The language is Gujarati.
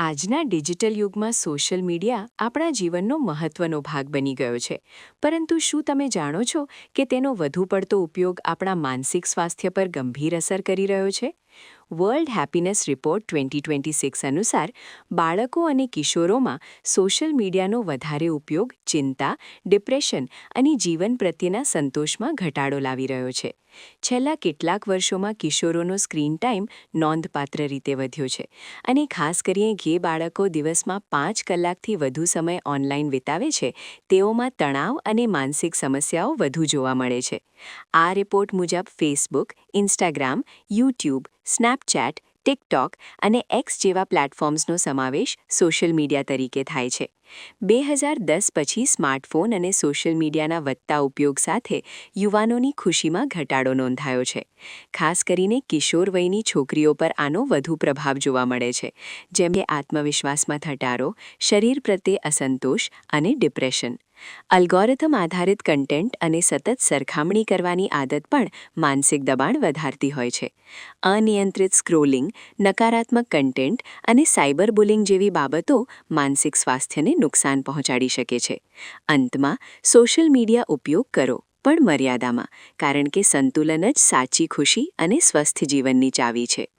આજના ડિજિટલ યુગમાં સોશિયલ મીડિયા આપણા જીવનનો મહત્વનો ભાગ બની ગયો છે. પરંતુ શું તમે જાણો છો કે તેનો વધુ પડતો ઉપયોગ આપણા માનસિક સ્વાસ્થ્ય પર ગંભીર અસર કરી રહ્યો છે? વર્લ્ડ હેપીનેસ રિપોર્ટ 2026 અનુસાર બાળકો અને કિશોરોમાં સોશિયલ મીડિયાનો વધારે ઉપયોગ ચિંતા, ડિપ્રેશન અને જીવન પ્રત્યેના સંતોષમાં ઘટાડો લાવી રહ્યો છે. છેલ્લા કેટલાક વર્ષોમાં કિશોરોનો સ્ક્રીન ટાઈમ નોંધપાત્ર રીતે વધ્યો છે અને ખાસ કરીને જે બાળકો દિવસમાં 5 કલાકથી વધુ સમય ઓનલાઈન વિતાવે છે, તેઓમાં તણાવ અને માનસિક સમસ્યાઓ વધુ જોવા મળે છે. આ રિપોર્ટ મુજબ Facebook, Instagram, YouTube, Snapchat, TikTok અને એક્સ જેવા પ્લેટફોર્મ્સનો સમાવેશ સોશિયલ મીડિયા તરીકે થાય છે. 2010 પછી સ્માર્ટફોન અને સોશિયલ મીડિયાના વધતા ઉપયોગ સાથે યુવાનોની ખુશીમાં ઘટાડો નોંધાયો છે. ખાસ કરીને કિશોર વયની છોકરીઓ પર આનો વધુ પ્રભાવ જોવા મળે છે, જેમ કે આત્મવિશ્વાસમાં ઘટાડો, શરીર પ્રત્યે અસંતોષ અને ડિપ્રેશન. અલ્ગોરિધમ આધારિત કન્ટેન્ટ અને સતત સરખામણી કરવાની આદત પણ માનસિક દબાણ વધારતી હોય છે. અનિયંત્રિત સ્ક્રોલિંગ, નકારાત્મક કન્ટેન્ટ અને સાયબર બુલિંગ જેવી બાબતો માનસિક સ્વાસ્થ્યને નુકસાન પહોંચાડી શકે છે. અંતમાં, સોશિયલ મીડિયા ઉપયોગ કરો, પણ મર્યાદામાં, કારણ કે સંતુલન જ સાચી ખુશી અને સ્વસ્થ જીવનની ચાવી છે.